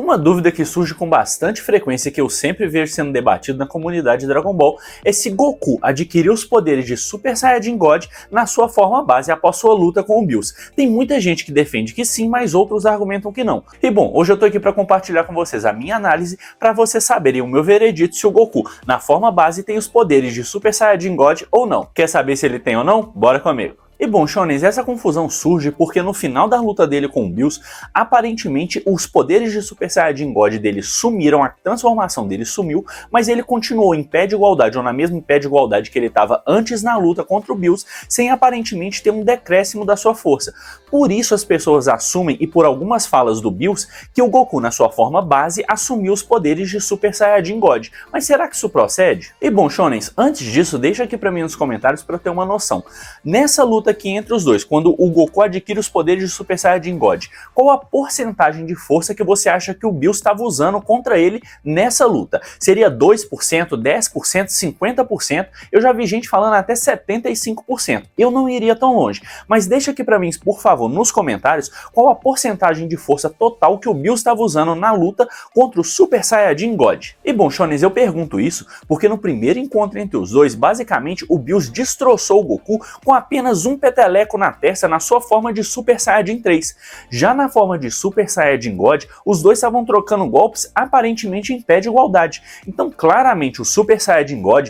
Uma dúvida que surge com bastante frequência que eu sempre vejo sendo debatido na comunidade Dragon Ball é se Goku adquiriu os poderes de Super Saiyajin God na sua forma base após sua luta com o Bills. Tem muita gente que defende que sim, mas outros argumentam que não. E bom, hoje eu tô aqui para compartilhar com vocês a minha análise para vocês saberem o meu veredito se o Goku na forma base tem os poderes de Super Saiyajin God ou não. Quer saber se ele tem ou não? Bora comigo! E bom, Shonens, essa confusão surge porque no final da luta dele com o Bills, aparentemente os poderes de Super Saiyajin God dele sumiram, a transformação dele sumiu, mas ele continuou em pé de igualdade, ou na mesma pé de igualdade que ele estava antes na luta contra o Bills, sem aparentemente ter um decréscimo da sua força. Por isso as pessoas assumem, e por algumas falas do Bills, que o Goku na sua forma base assumiu os poderes de Super Saiyajin God. Mas será que isso procede? E bom, Shonens, antes disso, deixa aqui pra mim nos comentários para ter uma noção. Nessa luta aqui entre os dois, quando o Goku adquire os poderes de Super Saiyajin God, qual a porcentagem de força que você acha que o Bills estava usando contra ele nessa luta? Seria 2%, 10%, 50%? Eu já vi gente falando até 75%. Eu não iria tão longe, mas deixa aqui pra mim, por favor, nos comentários, qual a porcentagem de força total que o Bills estava usando na luta contra o Super Saiyajin God. E bom, Shonens, eu pergunto isso porque no primeiro encontro entre os dois, basicamente o Bills destroçou o Goku com apenas um peteleco na testa na sua forma de Super Saiyajin 3. Já na forma de Super Saiyajin God, os dois estavam trocando golpes aparentemente em pé de igualdade. Então claramente o Super Saiyajin God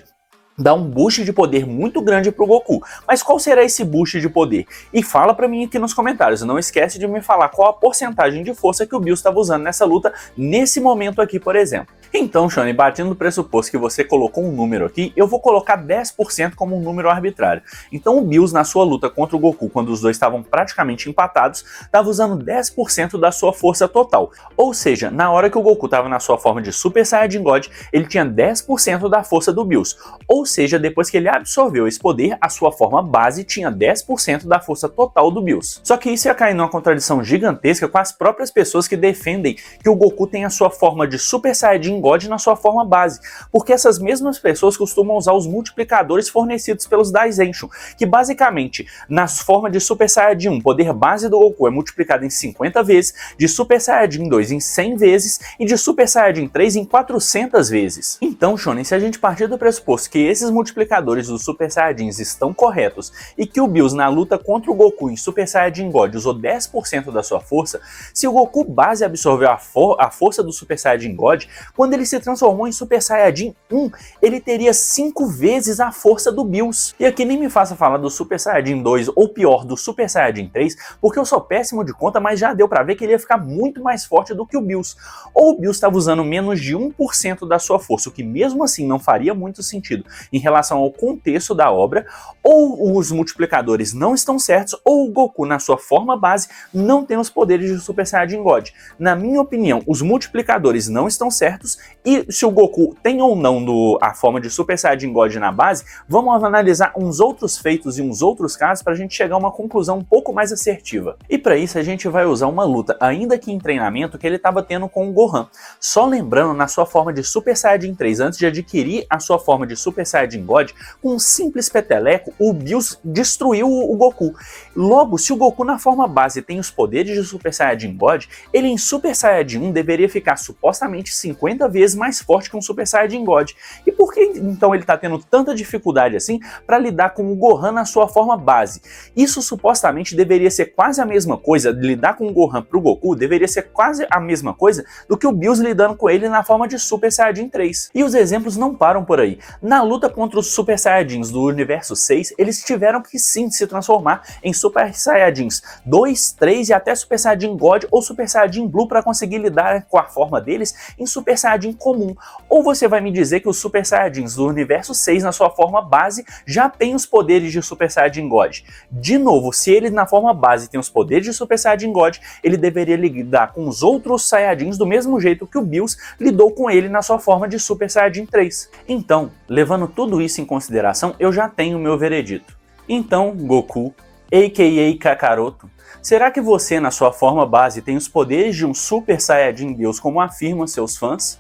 dá um boost de poder muito grande pro Goku. Mas qual será esse boost de poder? E fala pra mim aqui nos comentários, não esquece de me falar qual a porcentagem de força que o Bills estava usando nessa luta, nesse momento aqui, por exemplo. Então, Shoney, batendo no pressuposto que você colocou um número aqui, eu vou colocar 10% como um número arbitrário. Então o Bills, na sua luta contra o Goku, quando os dois estavam praticamente empatados, estava usando 10% da sua força total. Ou seja, na hora que o Goku estava na sua forma de Super Saiyajin God, ele tinha 10% da força do Bills. Ou seja, depois que ele absorveu esse poder, a sua forma base tinha 10% da força total do Bills. Só que isso ia cair numa contradição gigantesca com as próprias pessoas que defendem que o Goku tem a sua forma de Super Saiyajin God na sua forma base, porque essas mesmas pessoas costumam usar os multiplicadores fornecidos pelos Daizenshu, que basicamente, na forma de Super Saiyajin 1, o poder base do Goku é multiplicado em 50 vezes, de Super Saiyajin 2 em 100 vezes e de Super Saiyajin 3 em 400 vezes. Então, Shonen, se a gente partir do pressuposto que esses multiplicadores dos Super Saiyajins estão corretos e que o Bills na luta contra o Goku em Super Saiyajin God usou 10% da sua força, se o Goku base absorveu a força do Super Saiyajin God, quando ele se transformou em Super Saiyajin 1, ele teria 5 vezes a força do Bills. E aqui nem me faça falar do Super Saiyajin 2 ou pior, do Super Saiyajin 3, porque eu sou péssimo de conta, mas já deu pra ver que ele ia ficar muito mais forte do que o Bills. Ou o Bills estava usando menos de 1% da sua força, o que mesmo assim não faria muito sentido em relação ao contexto da obra, ou os multiplicadores não estão certos, ou o Goku na sua forma base não tem os poderes de Super Saiyajin God. Na minha opinião, os multiplicadores não estão certos, e se o Goku tem ou não a forma de Super Saiyajin God na base, vamos analisar uns outros feitos e uns outros casos para a gente chegar a uma conclusão um pouco mais assertiva. E para isso a gente vai usar uma luta, ainda que em treinamento, que ele estava tendo com o Gohan. Só lembrando, na sua forma de Super Saiyajin 3, antes de adquirir a sua forma de Super Saiyajin God, com um simples peteleco, o Bills destruiu o Goku. Logo, se o Goku na forma base tem os poderes de Super Saiyajin God, ele em Super Saiyajin 1 deveria ficar supostamente 50 vezes mais forte que um Super Saiyajin God. E por que então ele está tendo tanta dificuldade assim para lidar com o Gohan na sua forma base? Isso supostamente deveria ser quase a mesma coisa, lidar com o Gohan pro Goku deveria ser quase a mesma coisa do que o Bills lidando com ele na forma de Super Saiyajin 3. E os exemplos não param por aí. Na luta contra os Super Saiyajins do Universo 6, eles tiveram que sim se transformar em Super Saiyajins 2, 3 e até Super Saiyajin God ou Super Saiyajin Blue para conseguir lidar com a forma deles em Super Saiyajin comum. Ou você vai me dizer que os Super Saiyajins do Universo 6 na sua forma base já tem os poderes de Super Saiyajin God. De novo, se ele na forma base tem os poderes de Super Saiyajin God, ele deveria lidar com os outros Saiyajins do mesmo jeito que o Bills lidou com ele na sua forma de Super Saiyajin 3. Então, levando tudo isso em consideração, eu já tenho o meu veredito. Então, Goku, a.k.a. Kakaroto, será que você na sua forma base tem os poderes de um Super Saiyajin Deus como afirmam seus fãs?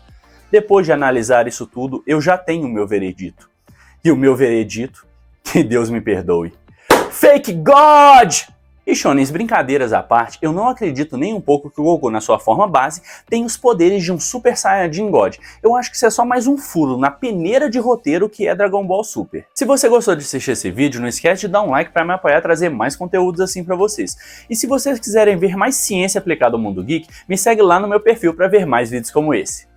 Depois de analisar isso tudo, eu já tenho o meu veredito. E o meu veredito, que Deus me perdoe. Fake God! E shonens, brincadeiras à parte, eu não acredito nem um pouco que o Goku, na sua forma base, tem os poderes de um Super Saiyajin God. Eu acho que isso é só mais um furo na peneira de roteiro que é Dragon Ball Super. Se você gostou de assistir esse vídeo, não esquece de dar um like para me apoiar a trazer mais conteúdos assim para vocês. E se vocês quiserem ver mais ciência aplicada ao mundo geek, me segue lá no meu perfil para ver mais vídeos como esse.